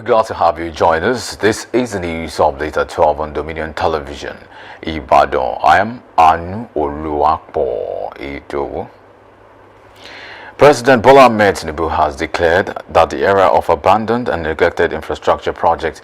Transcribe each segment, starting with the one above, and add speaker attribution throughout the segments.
Speaker 1: glad to have you join us. This is the news update at 12 on Dominion Television. Ibadan. I am Anu Oluwapo Idowu. President Bola Ahmed Tinubu has declared that the era of abandoned and neglected infrastructure projects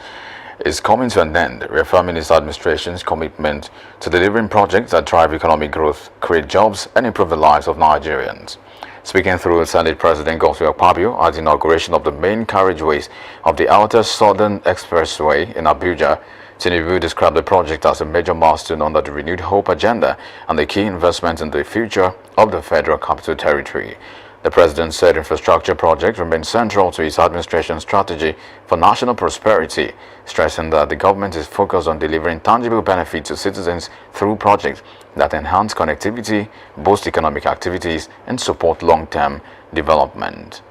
Speaker 1: is coming to an end, reaffirming his administration's commitment to delivering projects that drive economic growth, create jobs, and improve the lives of Nigerians. Speaking through Senate President Godswill Akpabio at the inauguration of the main carriageways of the Outer Southern Expressway in Abuja, Tinubu described the project as a major milestone under the Renewed Hope agenda and a key investment in the future of the Federal Capital Territory. The president said infrastructure projects remain central to his administration's strategy for national prosperity, stressing that the government is focused on delivering tangible benefit to citizens through projects that enhance connectivity, boost economic activities, and support long-term development.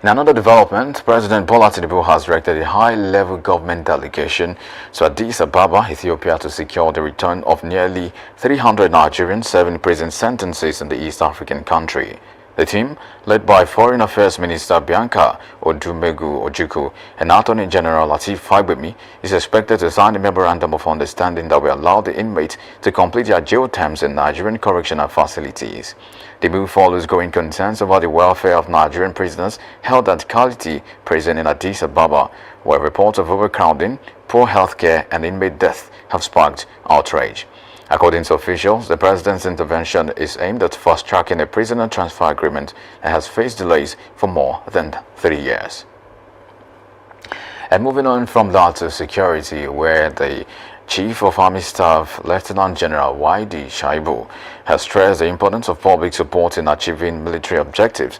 Speaker 1: In another development, President Bola Tinubu has directed a high-level government delegation to Addis Ababa, Ethiopia, to secure the return of nearly 300 Nigerians serving prison sentences in the East African country. The team, led by Foreign Affairs Minister Bianca Odumegu Ojukwu and Attorney General Lateef Fagbemi, is expected to sign a memorandum of understanding that will allow the inmates to complete their jail terms in Nigerian correctional facilities. The move follows growing concerns about the welfare of Nigerian prisoners held at Kality Prison in Addis Ababa, where reports of overcrowding, poor health care, and inmate death have sparked outrage. According to officials, the president's intervention is aimed at fast-tracking a prisoner transfer agreement that has faced delays for more than 3 years. And moving on from that to security, where the Chief of Army Staff, Lieutenant General Y.D. Shaibu, has stressed the importance of public support in achieving military objectives.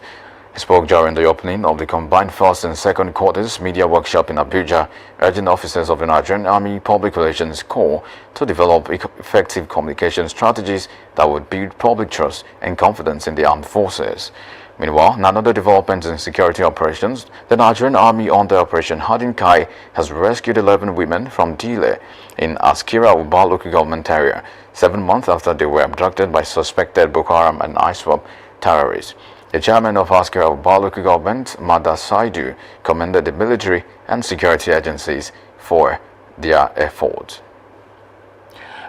Speaker 1: He spoke during the opening of the Combined First and Second Quarters Media Workshop in Abuja, urging officers of the Nigerian Army Public Relations Corps to develop effective communication strategies that would build public trust and confidence in the armed forces. Meanwhile, in another development in security operations, the Nigerian Army under Operation Hardin Kai has rescued 11 women from Dile in Askira Uba local government area, 7 months after they were abducted by suspected Boko Haram and ISWAP terrorists. The chairman of Askira Uba local government, Mada Saidu, commended the military and security agencies for their efforts.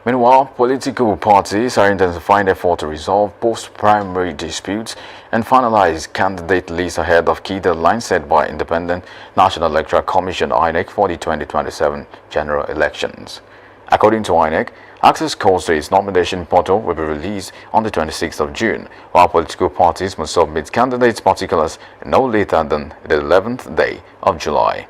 Speaker 1: Meanwhile, political parties are intensifying efforts to resolve post-primary disputes and finalize candidate lists ahead of key deadlines set by Independent National Electoral Commission (INEC) for the 2027 general elections. According to INEC, access codes to its nomination portal will be released on the 26th of June, while political parties must submit candidates' particulars no later than the 11th day of July.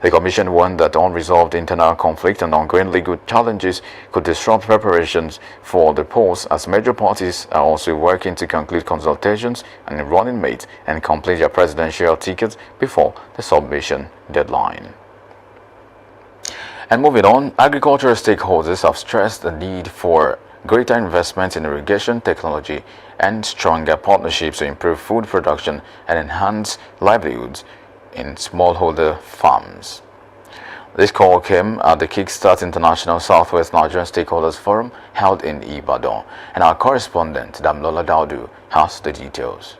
Speaker 1: The Commission warned that unresolved internal conflict and ongoing legal challenges could disrupt preparations for the polls, as major parties are also working to conclude consultations and running mates and complete their presidential tickets before the submission deadline. And moving on, agricultural stakeholders have stressed the need for greater investment in irrigation technology and stronger partnerships to improve food production and enhance livelihoods in smallholder farms. This call came at the Kickstart International Southwest Nigerian Stakeholders Forum held in Ibadan, and our correspondent Damlola Daudu has the details.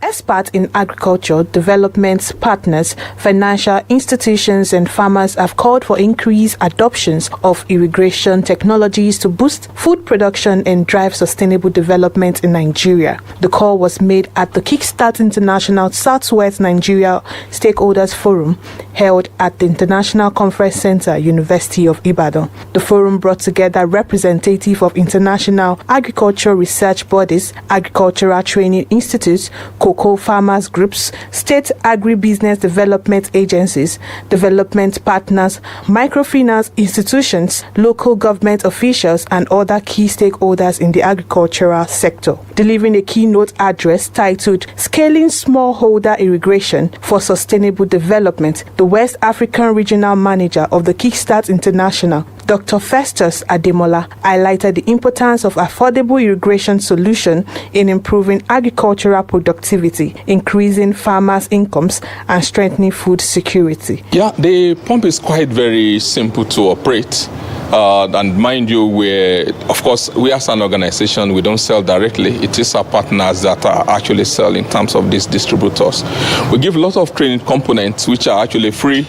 Speaker 2: Experts in agriculture, development partners, financial institutions and farmers have called for increased adoptions of irrigation technologies to boost food production and drive sustainable development in Nigeria. The call was made at the Kickstart International Southwest Nigeria Stakeholders Forum held at the International Conference Center, University of Ibadan. The forum brought together representatives of international agricultural research bodies, agricultural training institutes, cocoa farmers groups, state agribusiness development agencies, development partners, microfinance institutions, local government officials, and other key stakeholders in the agricultural sector. Delivering a keynote address titled Scaling Smallholder Irrigation for Sustainable Development, the West African Regional Manager of the Kickstart International, Dr. Festus Ademola, highlighted the importance of affordable irrigation solution in improving agricultural productivity, increasing farmers' incomes, and strengthening food security.
Speaker 3: Yeah, the pump is quite very simple to operate. And mind you, of course, we as an organization, we don't sell directly. It is our partners that are actually selling in terms of these distributors. We give a lot of training components which are actually free.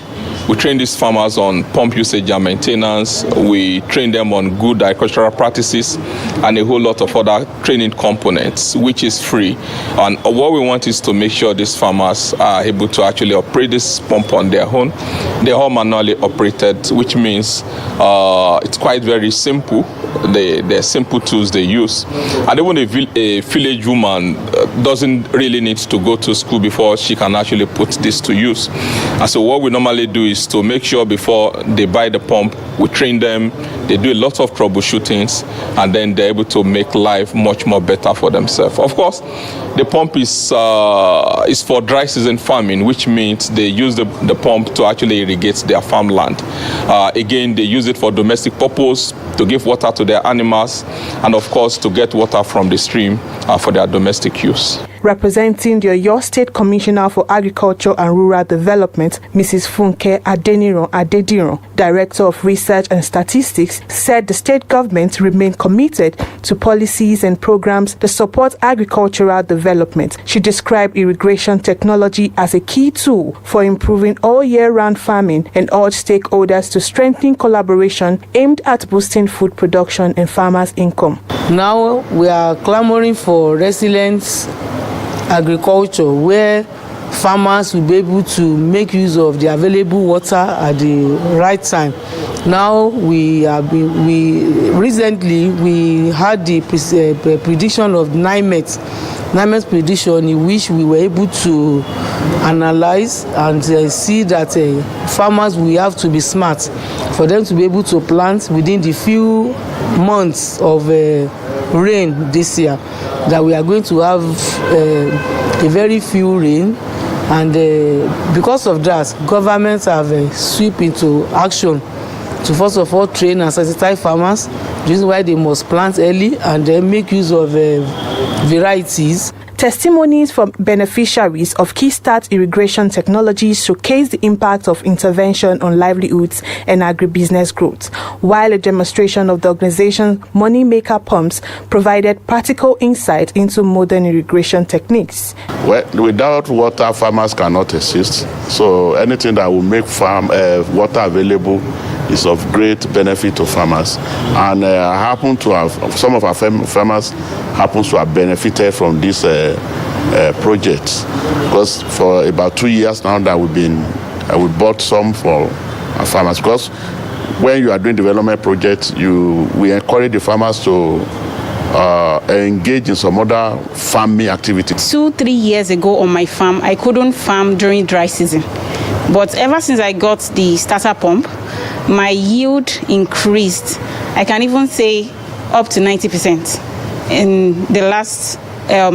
Speaker 3: We train these farmers on pump usage and maintenance. We train them on good agricultural practices and a whole lot of other training components, which is free. And what we want is to make sure these farmers are able to actually operate this pump on their own. They're all manually operated, which means it's quite very simple. They're simple tools they use. And even a village woman doesn't really need to go to school before she can actually put this to use. And so what we normally do is to make sure before they buy the pump, we train them, they do a lot of troubleshootings, and then they're able to make life much more better for themselves. Of course, the pump is for dry season farming, which means they use the pump to actually irrigate their farmland. Again, they use it for domestic purpose, to give water to their animals, and of course to get water from the stream for their domestic use.
Speaker 2: Representing the Oyo State Commissioner for Agriculture and Rural Development, Mrs. Funke Adediran, Director of Research and Statistics, said the state government remain committed to policies and programs that support agricultural development. She described irrigation technology as a key tool for improving all year-round farming and urged stakeholders to strengthen collaboration aimed at boosting food production and farmers' income.
Speaker 4: Now we are clamoring for resilient agriculture where farmers will be able to make use of the available water at the right time. Now recently we had the prediction of NIMET prediction, in which we were able to analyze and see that farmers will have to be smart for them to be able to plant within the few months of rain this year, that we are going to have a very few rain, and because of that, governments have swept into action to first of all train and sensitize farmers. This is why they must plant early and then make use of varieties.
Speaker 2: Testimonies from beneficiaries of Keystart irrigation technologies showcase the impact of intervention on livelihoods and agribusiness growth, while a demonstration of the organization's moneymaker pumps provided practical insight into modern irrigation techniques.
Speaker 5: Well, without water, farmers cannot exist. So anything that will make water available is of great benefit to farmers. And happen to have some of our farmers happens to have benefited from this project, because for about 2 years now that we bought some for our farmers. Because when you are doing development projects, we encourage the farmers to engage in some other farming activities.
Speaker 6: 2-3 years ago on my farm, I couldn't farm during dry season. But ever since I got the starter pump, my yield increased. I can even say up to 90% in the last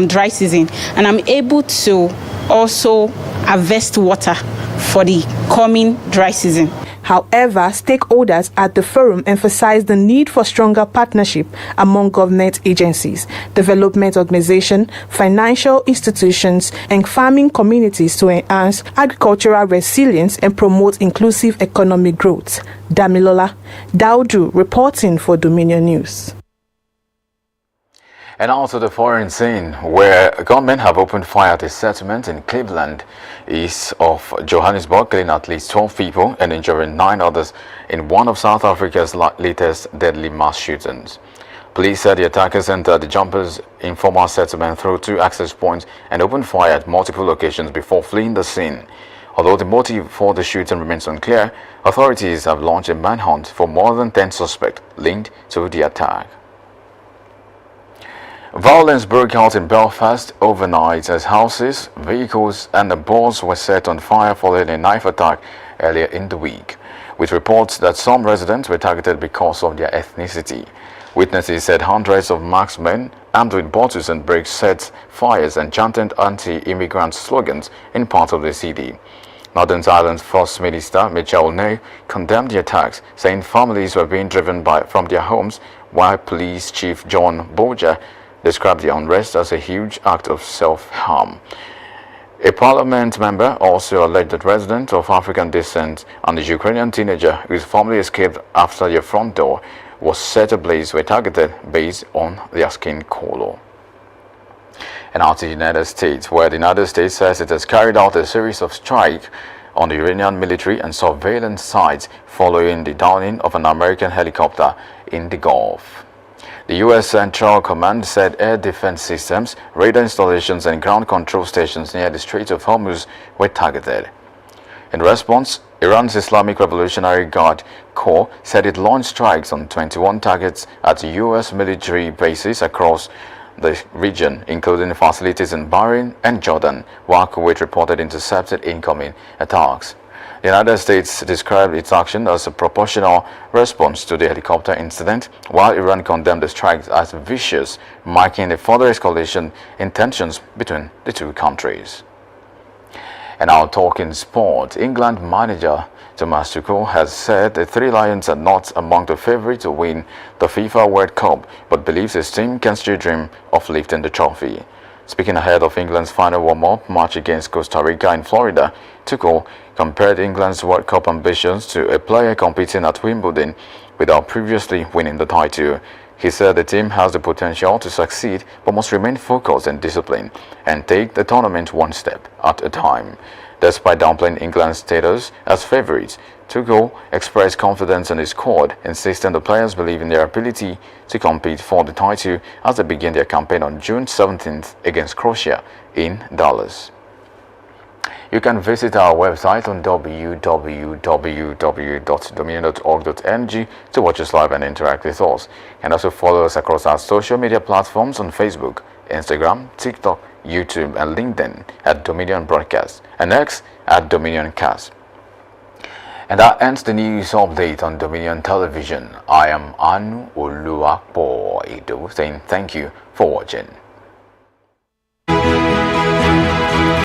Speaker 6: dry season. And I'm able to also harvest water for the coming dry season.
Speaker 2: However, stakeholders at the forum emphasized the need for stronger partnership among government agencies, development organizations, financial institutions, and farming communities to enhance agricultural resilience and promote inclusive economic growth. Damilola Daudu reporting for Dominion News.
Speaker 1: And also the foreign scene, where gunmen have opened fire at a settlement in Cleveland, east of Johannesburg, killing at least 12 people and injuring 9 others in one of South Africa's latest deadly mass shootings. Police said the attackers entered the jumpers' informal settlement through 2 access points and opened fire at multiple locations before fleeing the scene. Although the motive for the shooting remains unclear, authorities have launched a manhunt for more than 10 suspects linked to the attack. Violence broke out in Belfast overnight as houses, vehicles and the bars were set on fire following a knife attack earlier in the week, with reports that some residents were targeted because of their ethnicity. Witnesses said hundreds of marksmen armed with bottles and bricks set fires and chanted anti-immigrant slogans in parts of the city. Northern Ireland's First Minister Michelle Ney condemned the attacks, saying families were being driven from their homes, while Police Chief John Bolger described the unrest as a huge act of self-harm. A parliament member also alleged that resident of African descent and the Ukrainian teenager whose family escaped after their front door was set ablaze were targeted based on their skin color. And out to the United States, where the United States says it has carried out a series of strikes on the Iranian military and surveillance sites following the downing of an American helicopter in the Gulf. The U.S. Central Command said air defense systems, radar installations and ground control stations near the Strait of Hormuz were targeted. In response, Iran's Islamic Revolutionary Guard Corps said it launched strikes on 21 targets at U.S. military bases across the region, including facilities in Bahrain and Jordan, while Kuwait reported intercepted incoming attacks. The United States described its action as a proportional response to the helicopter incident, while Iran condemned the strikes as vicious, marking a further escalation in tensions between the two countries. And now talking sport, England manager Thomas Tuchel has said the Three Lions are not among the favourites to win the FIFA World Cup, but believes his team can still dream of lifting the trophy. Speaking ahead of England's final warm-up match against Costa Rica in Florida, Tuchel compared England's World Cup ambitions to a player competing at Wimbledon without previously winning the title. He said the team has the potential to succeed but must remain focused and disciplined and take the tournament one step at a time. Despite downplaying England's status as favourites, Tuchel expressed confidence in his squad, insisting the players believe in their ability to compete for the title as they begin their campaign on June 17th against Croatia in Dallas. You can visit our website on www.dominion.org.ng to watch us live and interact with us. And also follow us across our social media platforms on Facebook, Instagram, TikTok, YouTube and LinkedIn at Dominion Broadcast and X at Dominion Cast. And that ends the news update on Dominion Television. I am Anu Oluwapo Edo saying thank you for watching.